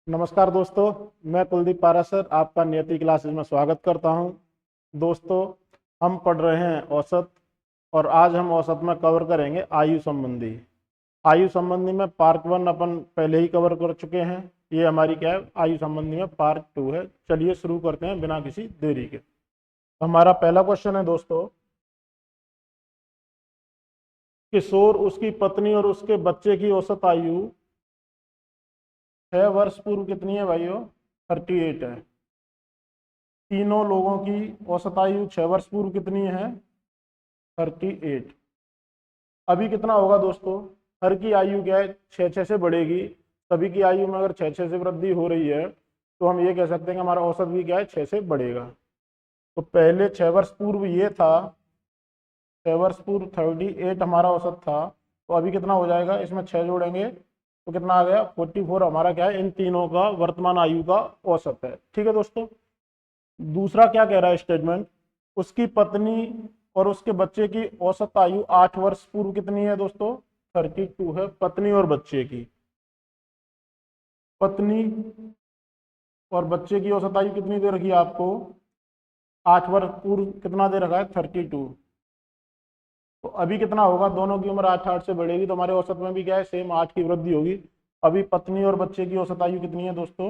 नमस्कार दोस्तों। मैं कुलदीप पारासर आपका नियति क्लासेस में स्वागत करता हूं। दोस्तों, हम पढ़ रहे हैं औसत और आज हम औसत में कवर करेंगे आयु संबंधी। आयु संबंधी में पार्ट 1 अपन पहले ही कवर कर चुके हैं। ये हमारी क्या है, आयु संबंधी में पार्ट 2 है। चलिए शुरू करते हैं बिना किसी देरी के। हमारा पहला क्वेश्चन है दोस्तों, किशोर, उसकी पत्नी और उसके बच्चे की औसत आयु 6 वर्ष पूर्व कितनी है भाइयों? 38 है। तीनों लोगों की औसत आयु 6 वर्ष पूर्व कितनी है? 38। अभी कितना होगा दोस्तों? हर की आयु क्या है, 6 से बढ़ेगी। सभी की आयु में अगर 6 से वृद्धि हो रही है तो हम ये कह सकते हैं कि हमारा औसत भी क्या है, 6 से बढ़ेगा। तो पहले 6 वर्ष पूर्व ये था, 6 वर्ष पूर्व 38 हमारा औसत था। तो अभी कितना हो जाएगा, इसमें 6 जोड़ेंगे तो कितना आ गया, 44 हमारा क्या है, इन तीनों का वर्तमान आयु का औसत है। ठीक है दोस्तों। दूसरा क्या कह रहा है स्टेटमेंट, उसकी पत्नी और उसके बच्चे की औसत आयु 8 वर्ष पूर्व कितनी है दोस्तों? 32 है। पत्नी और बच्चे की, पत्नी और बच्चे की औसत आयु कितनी दे रखी है आपको? 8 वर्ष पूर्व कितना दे रखा है? 32। तो अभी कितना होगा, दोनों की उम्र 8 8 से बढ़ेगी तो हमारे औसत में भी क्या है, सेम 8 की वृद्धि होगी। अभी पत्नी और बच्चे की औसत आयु कितनी है दोस्तों?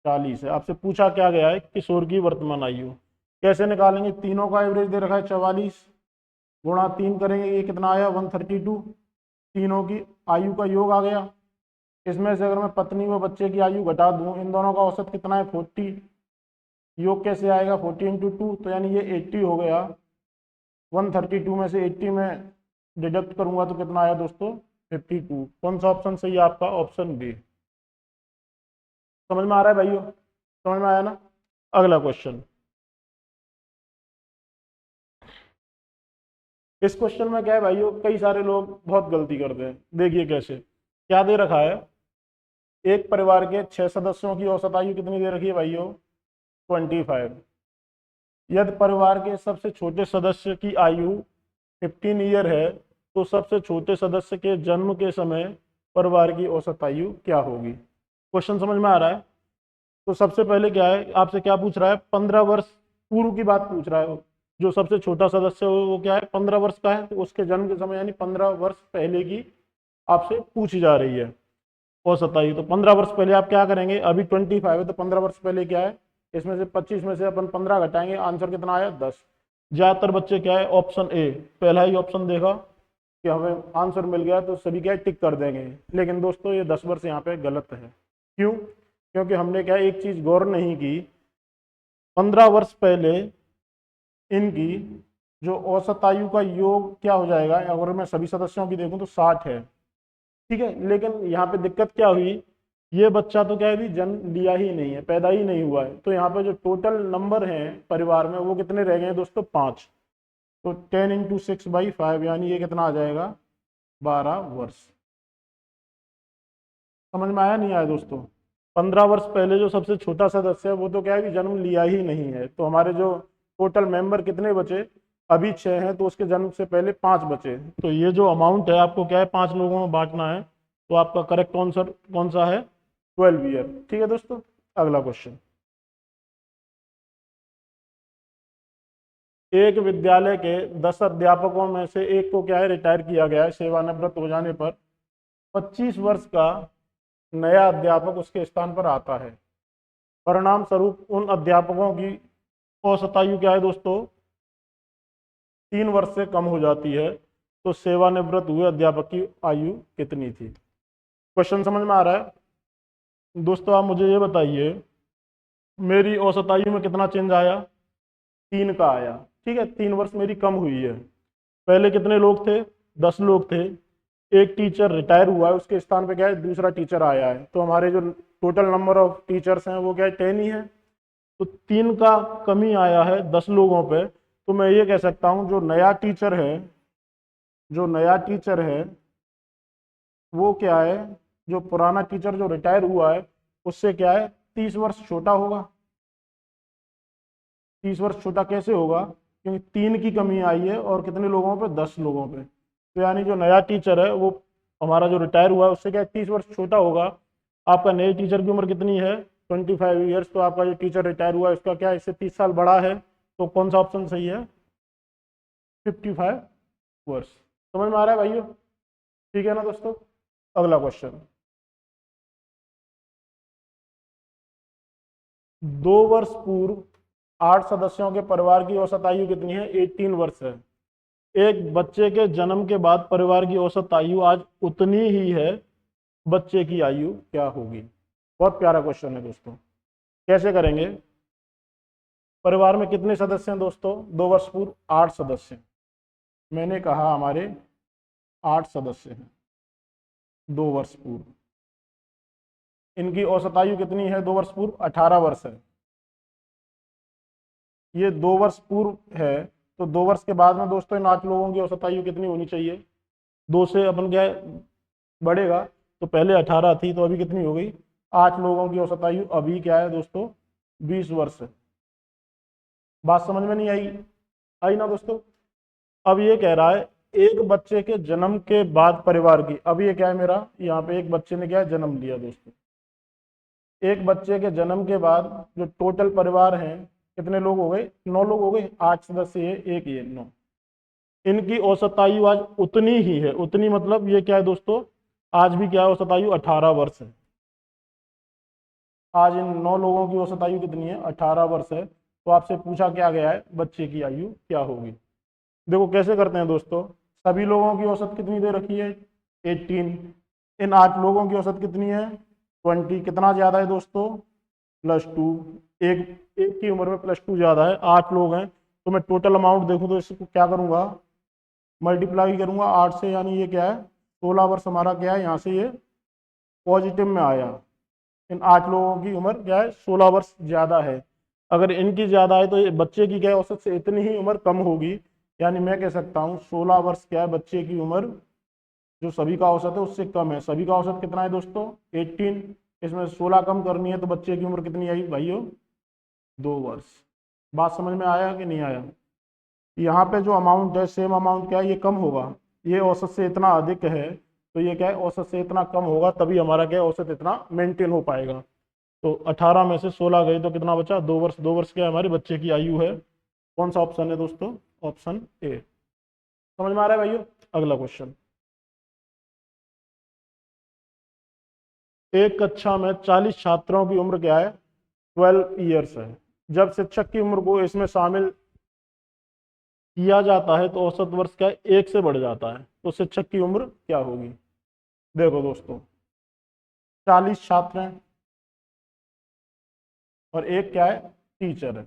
40 है। आपसे पूछा क्या गया है, किशोर की वर्तमान आयु कैसे निकालेंगे? तीनों का एवरेज दे रखा है 44, गुणा 3 करेंगे, ये कितना आया, 132। तीनों की आयु का योग आ गया। इसमें से अगर मैं पत्नी व बच्चे की आयु घटा दूं, इन दोनों का औसत कितना है, 40। योग कैसे आएगा, 40 इंटू 2, तो यानी ये 80 हो गया। 132 में से 80 में डिडक्ट करूंगा तो कितना आया दोस्तों? 52। कौन सा ऑप्शन सही है आपका? Option B. समझ में आ रहा है भाइयों? समझ में आया ना? अगला क्वेश्चन। इस क्वेश्चन में क्या है भाइयों, कई सारे लोग बहुत गलती करते हैं। देखिए कैसे, क्या दे रखा है, एक परिवार के 6 सदस्यों की औसत आयु कितनी दे रखी है भाइयों? 25। यदि परिवार के सबसे छोटे सदस्य की आयु 15 ईयर है तो सबसे छोटे सदस्य के जन्म के समय परिवार की औसत आयु क्या होगी? क्वेश्चन समझ में आ रहा है? तो सबसे पहले क्या है, आपसे क्या पूछ रहा है, 15 वर्ष पूर्व की बात पूछ रहा है। जो सबसे छोटा सदस्य हो वो क्या है, 15 वर्ष का है, तो उसके जन्म के समय यानी 15 वर्ष पहले की आपसे पूछी जा रही है औसत आयु। तो 15 वर्ष पहले आप क्या करेंगे, अभी 25 है तो 15 वर्ष पहले क्या है, इसमें से 25 में से अपन 15 घटाएंगे, आंसर कितना आया, 10। ज्यादातर बच्चे क्या है, ऑप्शन ए, पहला ही ऑप्शन देखा कि हमें आंसर मिल गया तो सभी क्या है, टिक कर देंगे। लेकिन दोस्तों ये 10 वर्ष यहाँ पे गलत है। क्यों? क्योंकि हमने क्या एक चीज गौर नहीं की, 15 वर्ष पहले इनकी जो औसत आयु का योग क्या हो जाएगा, अगर मैं सभी सदस्यों की देखूं तो 60 है। ठीक है, लेकिन यहाँ पे दिक्कत क्या हुई, ये बच्चा तो क्या है, अभी जन्म लिया ही नहीं है, पैदा ही नहीं हुआ है। तो यहाँ पे जो टोटल नंबर है परिवार में वो कितने रह गए हैं दोस्तों, 5। तो 10 × 6/5 यानी ये कितना आ जाएगा, 12 वर्ष। समझ में आया नहीं आया दोस्तों? 15 वर्ष पहले जो सबसे छोटा सदस्य है वो तो क्या है, कि जन्म लिया ही नहीं है। तो हमारे जो टोटल मेंबर कितने बचे, अभी 6 हैं तो उसके जन्म से पहले 5 बचे। तो ये जो अमाउंट है आपको क्या है, 5 लोगों में बांटना है। तो आपका करेक्ट आंसर कौन सा है, 12 ईयर। ठीक है दोस्तों। अगला क्वेश्चन, एक विद्यालय के 10 अध्यापकों में से एक को क्या है, रिटायर किया गया है। सेवानिवृत्त हो जाने पर 25 वर्ष का नया अध्यापक उसके स्थान पर आता है। परिणाम स्वरूप उन अध्यापकों की औसत आयु क्या है दोस्तों, 3 वर्ष से कम हो जाती है। तो सेवानिवृत्त हुए अध्यापक की आयु कितनी थी? क्वेश्चन समझ में आ रहा है दोस्तों? आप मुझे ये बताइए, मेरी औसत आयु में कितना चेंज आया, 3 का आया। ठीक है, 3 वर्ष मेरी कम हुई है। पहले कितने लोग थे, 10 लोग थे। एक टीचर रिटायर हुआ है, उसके स्थान पे क्या है, दूसरा टीचर आया है। तो हमारे जो टोटल नंबर ऑफ टीचर्स हैं वो क्या है, 10 ही है। तो 3 का कमी आया है 10 लोगों पे। तो मैं ये कह सकता हूँ जो नया टीचर है, जो नया टीचर है वो क्या है, जो पुराना टीचर जो रिटायर हुआ है उससे क्या है, 30 वर्ष छोटा होगा। 30 वर्ष छोटा कैसे होगा, क्योंकि 3 की कमी आई है और कितने लोगों पे, 10 लोगों पे। तो यानी जो नया टीचर है वो हमारा जो रिटायर हुआ है उससे क्या है, 30 वर्ष छोटा होगा। आपका नए टीचर की उम्र कितनी है 25 ईयर्स, तो आपका जो टीचर रिटायर हुआ है उसका क्या इससे 30 साल बड़ा है, तो कौन सा ऑप्शन सही है 55 वर्ष। समझ में आ रहा है भाइयों? ठीक है ना दोस्तों। अगला क्वेश्चन, 2 वर्ष पूर्व 8 सदस्यों के परिवार की औसत आयु कितनी है 18 वर्ष है। एक बच्चे के जन्म के बाद परिवार की औसत आयु आज उतनी ही है, बच्चे की आयु क्या होगी? बहुत प्यारा क्वेश्चन है दोस्तों। कैसे करेंगे? परिवार में कितने सदस्य हैं दोस्तों 2 वर्ष पूर्व 8 सदस्य। मैंने कहा हमारे 8 सदस्य हैं 2 वर्ष पूर्व। इनकी औसत आयु कितनी है 2 वर्ष पूर्व 18 वर्ष है। ये 2 वर्ष पूर्व है, तो 2 वर्ष के बाद में दोस्तों इन 8 लोगों की औसत आयु कितनी होनी चाहिए? 2 से अपन क्या बढ़ेगा, तो पहले 18 थी तो अभी कितनी हो गई? 8 लोगों की औसत आयु अभी क्या है दोस्तों 20 वर्ष है। बात समझ में नहीं आई? आई ना दोस्तों। अब ये कह रहा है एक बच्चे के जन्म के बाद परिवार की, अब ये क्या है मेरा यहाँ पे एक बच्चे ने क्या है जन्म लिया दोस्तों, एक बच्चे के जन्म के बाद जो टोटल परिवार हैं कितने लोग हो गए 9 लोग हो गए, 8 सदस्य ये एक ये 9। इनकी औसत आयु आज उतनी ही है, उतनी मतलब ये क्या है दोस्तों आज भी क्या है औसत आयु 18 वर्ष है। आज इन 9 लोगों की औसत आयु कितनी है 18 वर्ष है। तो आपसे पूछा क्या गया है बच्चे की आयु क्या होगी? देखो कैसे करते हैं दोस्तों, सभी लोगों की औसत कितनी दे रखी है 18, इन 8 लोगों की औसत कितनी है 20, कितना ज्यादा है दोस्तों +2। एक एक की उम्र में +2 ज्यादा है, 8 लोग हैं, तो मैं टोटल अमाउंट देखूं तो इसको क्या करूंगा मल्टीप्लाई करूंगा 8 से, यानी ये क्या है 16 वर्ष हमारा क्या है यहाँ से ये पॉजिटिव में आया। इन 8 लोगों की उम्र क्या है 16 वर्ष ज्यादा है। अगर इनकी ज्यादा है तो ये बच्चे की क्या है औसत से इतनी ही उम्र कम होगी, यानी मैं कह सकता हूँ 16 वर्ष क्या है बच्चे की उम्र जो सभी का औसत है उससे कम है। सभी का औसत कितना है दोस्तों 18, इसमें 16 कम करनी है तो बच्चे की उम्र कितनी आई भाइयों 2 वर्ष। बात समझ में आया कि नहीं आया? यहाँ पे जो अमाउंट है सेम अमाउंट क्या है ये कम होगा, ये औसत से इतना अधिक है तो ये क्या है औसत से इतना कम होगा, तभी हमारा क्या है औसत इतना मेंटेन हो पाएगा। तो 18 में से 16 गए तो कितना बचा 2 वर्ष। 2 वर्ष क्या है हमारे बच्चे की आयु है। कौन सा ऑप्शन है दोस्तों ऑप्शन ए। समझ में आ रहा है भाइयों? अगला क्वेश्चन, एक कक्षा में 40 छात्रों की उम्र क्या है 12 ईयर्स है। जब शिक्षक की उम्र को इसमें शामिल किया जाता है तो औसत वर्ष क्या है 1 से बढ़ जाता है, तो शिक्षक की उम्र क्या होगी? देखो दोस्तों 40 छात्र हैं और एक क्या है टीचर है,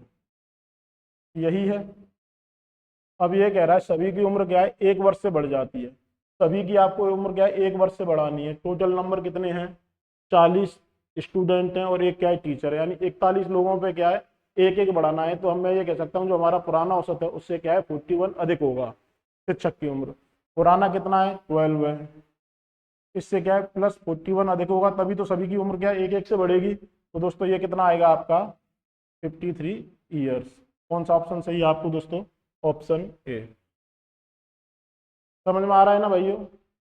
यही है। अब ये कह रहा है सभी की उम्र क्या है 1 वर्ष से बढ़ जाती है। सभी की आपको उम्र क्या है 1 वर्ष से बढ़ानी है। टोटल नंबर कितने हैं 40 स्टूडेंट हैं और एक क्या है टीचर है, यानी 41 लोगों पे क्या है एक एक बढ़ाना है। तो हम मैं ये कह सकता हूँ जो हमारा पुराना औसत है उससे क्या है 41 अधिक होगा शिक्षक की उम्र। पुराना कितना है 12 है, इससे क्या है +41 अधिक होगा, तभी तो सभी की उम्र क्या है एक एक से बढ़ेगी। तो दोस्तों ये कितना आएगा आपका 53 ईयर्स। कौन सा ऑप्शन सही है आपको दोस्तों ऑप्शन ए। समझ में आ रहा है ना भाइयों?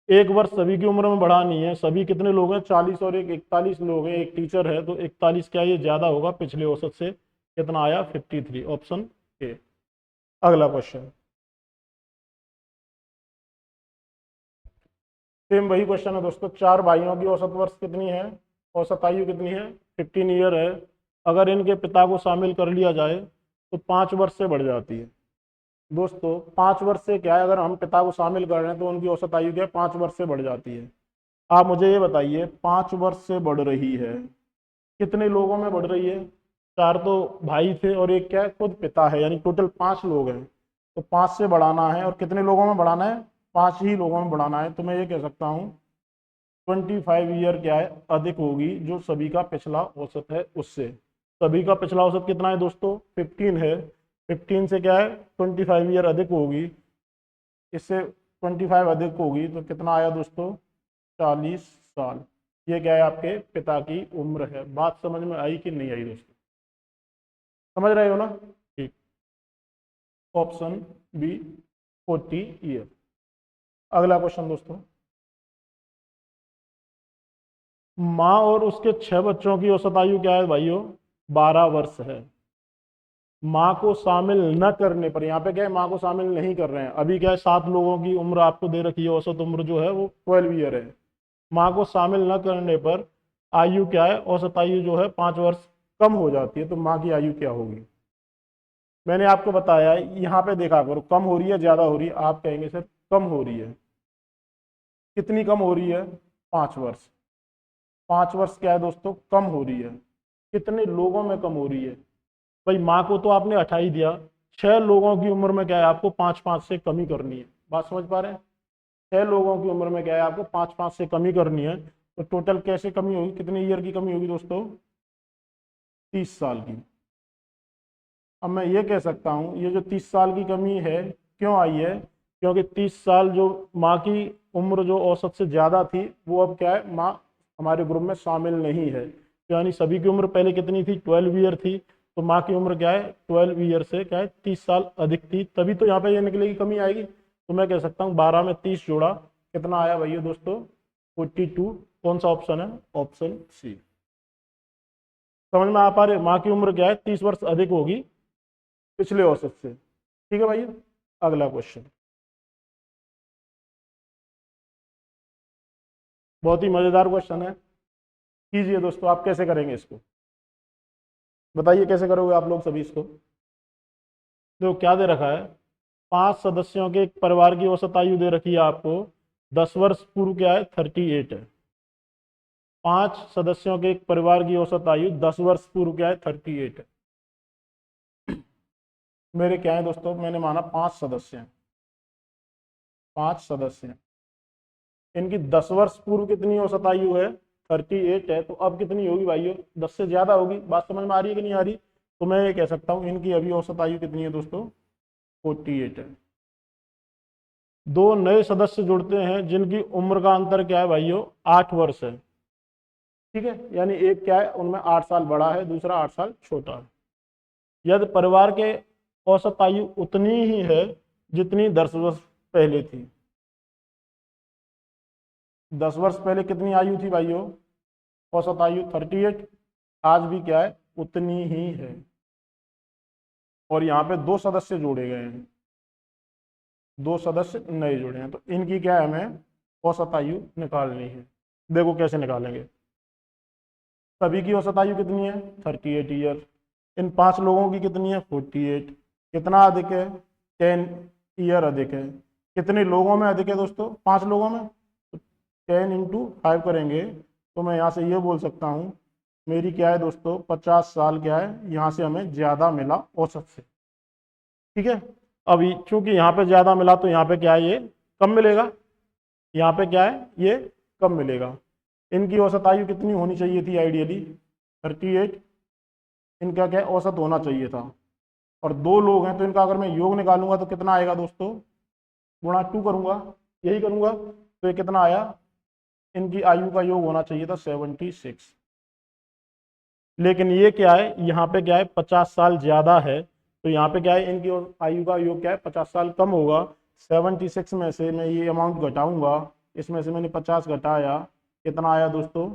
1 वर्ष सभी की उम्र में बढ़ानी है। सभी कितने लोग हैं 40 और एक 41 लोग हैं, एक टीचर है, तो 41 क्या ये ज्यादा होगा पिछले औसत से, कितना आया 53 ऑप्शन ए। अगला क्वेश्चन, सेम वही क्वेश्चन है दोस्तों। 4 भाइयों की औसत वर्ष कितनी है, औसत आयु कितनी है 15 ईयर है। अगर इनके पिता को शामिल कर लिया जाए तो 5 वर्ष से बढ़ जाती है। दोस्तों 5 वर्ष से क्या है अगर हम पिता को शामिल कर रहे हैं तो उनकी औसत आयु क्या है 5 वर्ष से बढ़ जाती है। आप मुझे ये बताइए 5 वर्ष से बढ़ रही है, कितने लोगों में बढ़ रही है? 4 तो भाई थे और एक क्या है खुद पिता है, यानी टोटल 5 लोग हैं। तो 5 से बढ़ाना है और कितने लोगों में बढ़ाना है 5 ही लोगों में बढ़ाना है। तो मैं ये कह सकता हूँ 25 ईयर क्या है अधिक होगी जो सभी का पिछला औसत है उससे। सभी का पिछला औसत कितना है दोस्तों 15 है, 15 से क्या है 25 ईयर अधिक होगी, इससे 25 अधिक होगी तो कितना आया दोस्तों 40 साल। ये क्या है आपके पिता की उम्र है। बात समझ में आई कि नहीं आई दोस्तों? समझ रहे हो ना? ठीक, ऑप्शन बी 40 ईयर। अगला क्वेश्चन दोस्तों, माँ और उसके 6 बच्चों की औसत आयु क्या है भाइयों? 12 वर्ष है। माँ को शामिल न करने पर, यहाँ पे क्या है, माँ को शामिल नहीं कर रहे हैं। अभी क्या है, 7 लोगों की उम्र आपको दे रखी है, औसत उम्र जो है वो 12 ईयर है। माँ को शामिल न करने पर आयु क्या है, औसत आयु जो है 5 वर्ष कम हो जाती है। तो माँ की आयु क्या होगी? मैंने आपको बताया यहाँ पे देखा करो, कम हो रही है ज्यादा हो रही है? आप कहेंगे सर कम हो रही है। कितनी कम हो रही है? 5 वर्ष। 5 वर्ष क्या है दोस्तों, कम हो रही है। कितने लोगों में कम हो रही है? भाई माँ को तो आपने 28 दिया, 6 लोगों की उम्र में क्या है, आपको 5-5 से कमी करनी है। बात समझ पा रहे हैं? 6 लोगों की उम्र में क्या है, आपको 5-5 से कमी करनी है। तो टोटल कैसे कमी होगी, कितने ईयर की कमी होगी दोस्तों? 30 साल की। अब मैं ये कह सकता हूँ, ये जो 30 साल की कमी है क्यों आई है? क्योंकि 30 साल जो माँ की उम्र जो औसत से ज़्यादा थी, वो अब क्या है, माँ हमारे ग्रुप में शामिल नहीं है। तो यानी सभी की उम्र पहले कितनी थी? 12 ईयर थी। तो माँ की उम्र क्या है, 12 ईयर से क्या है, 30 साल अधिक थी। तभी तो यहाँ पे ये निकलेगी, कमी आएगी। तो मैं कह सकता हूँ 12 में 30 जोड़ा, कितना आया भैया दोस्तों? 42। कौन सा ऑप्शन है? Option C. समझ में आ पा रहे? माँ की उम्र क्या है, 30 वर्ष अधिक होगी पिछले औसत से। ठीक है भाई, अगला क्वेश्चन बहुत ही मजेदार क्वेश्चन है। कीजिए दोस्तों, आप कैसे करेंगे इसको? बताइए कैसे करोगे आप लोग सभी इसको? जो क्या दे रखा है, 5 सदस्यों के एक परिवार की औसत आयु दे रखी है आपको, 10 वर्ष पूर्व क्या है, 38 है। 5 सदस्यों के एक परिवार की औसत आयु 10 वर्ष पूर्व क्या है, 38 है। मेरे क्या है दोस्तों, मैंने माना 5 सदस्य हैं, 5 सदस्य हैं। इनकी 10 वर्ष पूर्व कितनी औसत आयु है? 38 है। तो अब कितनी होगी भाइयों? 10 से ज्यादा होगी। बात समझ में आ रही है कि नहीं आ रही? तो मैं ये कह सकता हूँ इनकी अभी औसत आयु कितनी है दोस्तों? 48 है। दो नए सदस्य जुड़ते हैं जिनकी उम्र का अंतर क्या है भाइयों? 8 वर्ष है। ठीक है, यानी एक क्या है, उनमें 8 साल बड़ा है, दूसरा 8 साल छोटा है। यदि परिवार के औसत आयु उतनी ही है जितनी 10 वर्ष पहले थी। 10 वर्ष पहले कितनी आयु थी भाइयों? औसत आयु 38। आज भी क्या है, उतनी ही है। और यहाँ पे 2 सदस्य जोड़े गए हैं, 2 सदस्य नए जुड़े हैं। तो इनकी क्या है, हमें औसत आयु निकालनी है। देखो कैसे निकालेंगे। सभी की औसत आयु कितनी है? 38 ईयर। इन 5 लोगों की कितनी है? 48। कितना अधिक है? 10 ईयर अधिक है। कितने लोगों में अधिक है दोस्तों? 5 लोगों में। तो 10 × 5 करेंगे तो मैं यहाँ से ये बोल सकता हूँ, मेरी क्या है दोस्तों, 50 साल क्या है, यहाँ से हमें ज़्यादा मिला औसत से। ठीक है, अभी चूंकि यहाँ पे ज़्यादा मिला तो यहाँ पे क्या है, ये कम मिलेगा। यहाँ पे क्या है, ये कम मिलेगा। इनकी औसत आयु कितनी होनी चाहिए थी आइडियली? 38। इनका क्या है, औसत होना चाहिए था। और 2 लोग हैं तो इनका अगर मैं योग निकालूंगा तो कितना आएगा दोस्तों? गुणा 2 करूंगा, यही करूंगा। तो ये कितना आया, इनकी आयु का योग होना चाहिए था 76। लेकिन ये क्या है, यहाँ पे क्या है, 50 साल ज्यादा है। तो यहाँ पे क्या है, इनकी आयु का योग क्या है, 50 साल कम होगा। 76 में से मैं ये अमाउंट घटाऊंगा, इसमें से मैंने 50 घटाया, कितना आया दोस्तों?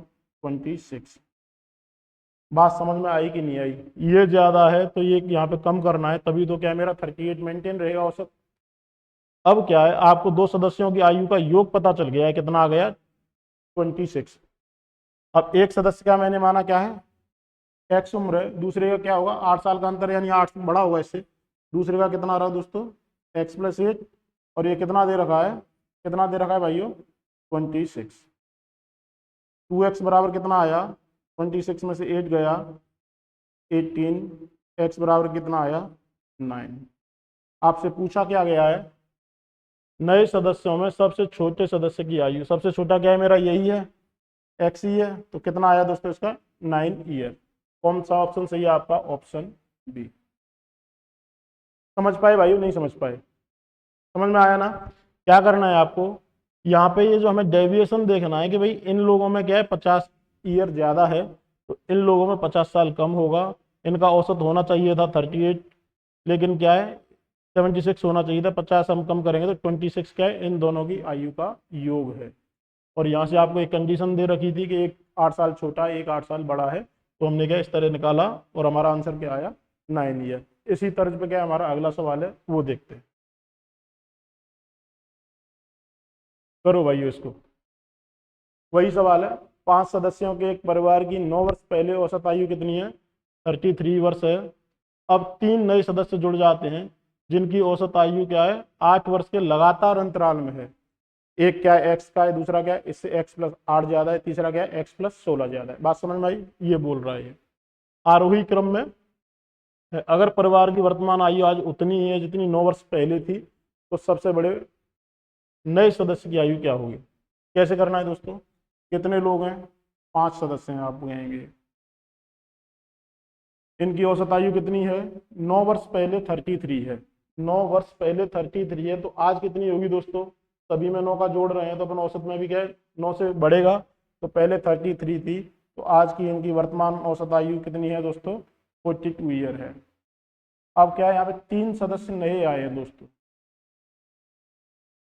26। बात समझ में आई कि नहीं आई? ये ज्यादा है तो ये यहाँ पे कम करना है, तभी तो क्या है, मेरा 38 मेंटेन रहेगा औसत। अब क्या है, आपको 2 सदस्यों की आयु का योग पता चल गया है, कितना आ गया? 26। अब एक सदस्य का मैंने माना क्या है, एक्स उम्र है, दूसरे का क्या होगा, 8 साल का अंतर, यानी 8 बड़ा होगा इससे। दूसरे का कितना रहा दोस्तों? x+8। और ये कितना दे रखा है, कितना दे रखा है भाइयों? 26। 2x बराबर कितना आया? 26 में से 8 गया, 18। x बराबर कितना आया? 9। आपसे पूछा क्या गया है, नए सदस्यों में सबसे छोटे सदस्य की आयु, सबसे छोटा क्या है मेरा, यही है, x ही है। तो कितना आया दोस्तों इसका? 9 ईयर। कौन सा ऑप्शन सही है आपका? Option B. समझ पाए भाइयों, नहीं समझ पाए? समझ में आया ना? क्या करना है आपको, यहाँ पे ये जो हमें डेविएशन देखना है कि भाई इन लोगों में क्या है, 50 ईयर ज्यादा है, तो इन लोगों में 50 साल कम होगा। इनका औसत होना चाहिए था 38, लेकिन क्या है, 76 होना चाहिए था। 50 हम कम करेंगे तो 26 क्या है, इन दोनों की आयु का योग है। और यहाँ से आपको एक कंडीशन दे रखी थी कि एक 8 साल छोटा है, एक 8 साल बड़ा है, तो हमने क्या इस तरह निकाला और हमारा आंसर क्या आया 9 ईयर। इसी तर्ज पे क्या हमारा अगला सवाल है वो देखते हैं। करो भाई इसको। वही सवाल है, 5 सदस्यों के एक परिवार की 9 वर्ष पहले औसत आयु कितनी है? 33 वर्ष है। अब 3 नए सदस्य जुड़ जाते हैं जिनकी औसत आयु क्या है? 8 वर्ष के लगातार अंतराल में है। एक क्या है एक्स का है, दूसरा क्या है इससे एक्स प्लस 8 ज्यादा है, तीसरा क्या है एक्स प्लस 16 ज्यादा है। बात समझ में आई? ये बोल रहा है आरोही क्रम में है। अगर परिवार की वर्तमान आयु आज उतनी ही है जितनी 9 वर्ष पहले थी, तो सबसे बड़े नए सदस्य की आयु क्या होगी? कैसे करना है दोस्तों? कितने लोग हैं? 5 सदस्य हैं, आप कहेंगे इनकी औसत आयु कितनी है? 9 वर्ष पहले 33 है। 9 वर्ष पहले 33 है, तो आज कितनी होगी दोस्तों? सभी में 9 का जोड़ रहे हैं तो अपन औसत में भी क्या है 9 से बढ़ेगा, तो पहले 33 थी, तो आज की इनकी वर्तमान औसत आयु कितनी है दोस्तों? 42 ईयर है। अब क्या है यहाँ पे 3 सदस्य नए आए हैं दोस्तों,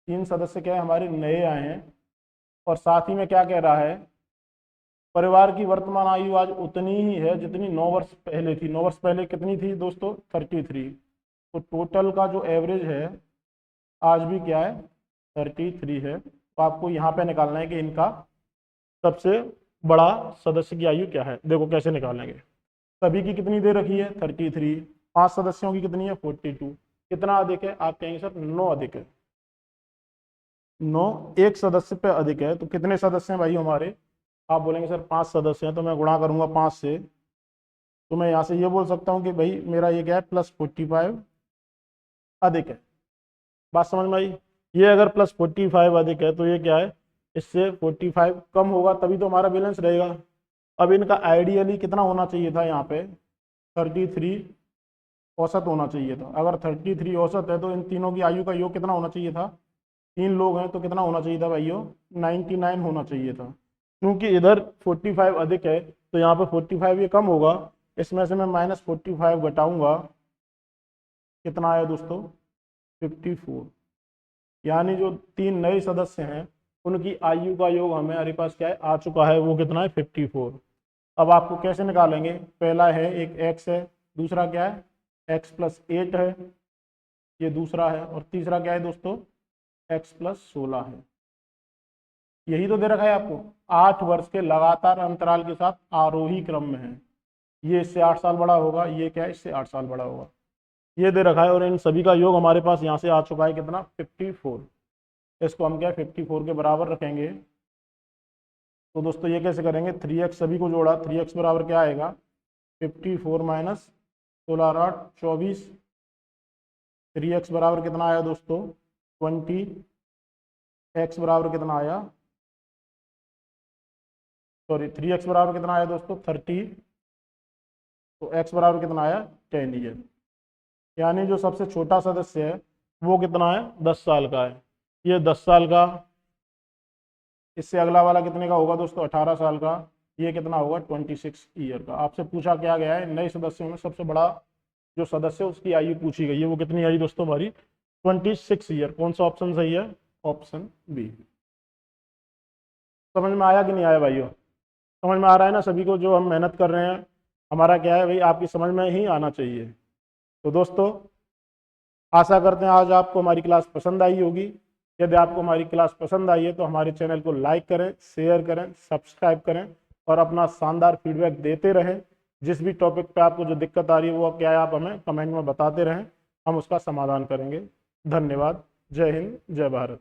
3 सदस्य क्या है हमारे नए आए हैं। और साथ ही में क्या कह रहा है? परिवार की वर्तमान आयु आज उतनी ही है जितनी 9 वर्ष पहले थी। 9 वर्ष पहले कितनी थी दोस्तों? 33। तो टोटल का जो एवरेज है आज भी क्या है? 33 है। तो आपको यहाँ पे निकालना है कि इनका सबसे बड़ा सदस्य की आयु क्या है। देखो कैसे निकालेंगे। सभी की कितनी दे रखी है? 33। 5 सदस्यों की कितनी है? 42। कितना अधिक है? आप कहेंगे सर 9 अधिक है। 9 एक सदस्य पे अधिक है, तो कितने सदस्य हैं भाई हमारे? आप बोलेंगे सर 5 सदस्य हैं, तो मैं गुणा करूंगा 5 से, तो मैं यहाँ से ये बोल सकता हूँ कि भाई मेरा ये क्या है प्लस 45 अधिक है। बात समझ में आई? ये अगर प्लस 45 अधिक है तो ये क्या है? इससे 45 कम होगा तभी तो हमारा बैलेंस रहेगा। अब इनका आइडियली कितना होना चाहिए था? यहाँ पे 33 औसत होना चाहिए था। अगर 33 औसत है तो इन तीनों की आयु का योग कितना होना चाहिए था? 3 लोग हैं तो कितना होना चाहिए था भाइयों? 99 होना चाहिए था। क्योंकि इधर 45 अधिक है तो यहाँ पे 45 ये कम होगा, इसमें से मैं -45 घटाऊंगा, कितना आया दोस्तों? 54। यानी जो 3 नए सदस्य हैं उनकी आयु का योग हमारे पास क्या है आ चुका है, वो कितना है? 54। अब आपको कैसे निकालेंगे? पहला है एक एक्स है, दूसरा क्या है एक्स प्लस 8 है, ये दूसरा है, और तीसरा क्या है दोस्तों? एक्स प्लस 16 है। यही तो दे रखा है आपको। 8 वर्ष के लगातार अंतराल के साथ आरोही क्रम में है। ये इससे 8 साल बड़ा होगा, ये क्या है इससे 8 साल बड़ा होगा, ये दे रखा है। और इन सभी का योग हमारे पास यहाँ से आ चुका है कितना? 54। इसको हम क्या 54 के बराबर रखेंगे। तो दोस्तों ये कैसे करेंगे? 3x सभी को जोड़ा, 3x बराबर क्या आएगा? 54 माइनस 16 8 24। 3x बराबर कितना आया दोस्तों? 20। x बराबर कितना आया? सॉरी 3x बराबर कितना आया दोस्तों? 30। तो x बराबर कितना आया? 10 ईयर। यानी जो सबसे छोटा सदस्य है वो कितना है? 10 साल का है। ये 10 साल का, इससे अगला वाला कितने का होगा दोस्तों? 18 साल का। ये कितना होगा? 26 ईयर का। आपसे पूछा क्या गया है नए सदस्यों में सबसे बड़ा जो सदस्य है उसकी आयु पूछी गई है, वो कितनी आई दोस्तों हमारी? 26 ईयर। कौन सा ऑप्शन सही है? Option B. समझ में आया कि नहीं आया भाइयों? समझ में आ रहा है ना सभी को? जो हम मेहनत कर रहे हैं हमारा क्या है भाई, आपकी समझ में ही आना चाहिए। तो दोस्तों आशा करते हैं आज आपको हमारी क्लास पसंद आई होगी। यदि आपको हमारी क्लास पसंद आई है तो हमारे चैनल को लाइक करें, शेयर करें, सब्सक्राइब करें और अपना शानदार फीडबैक देते रहें। जिस भी टॉपिक पे आपको जो दिक्कत आ रही है वो क्या है आप हमें कमेंट में बताते रहें, हम उसका समाधान करेंगे। धन्यवाद। जय हिंद, जय भारत।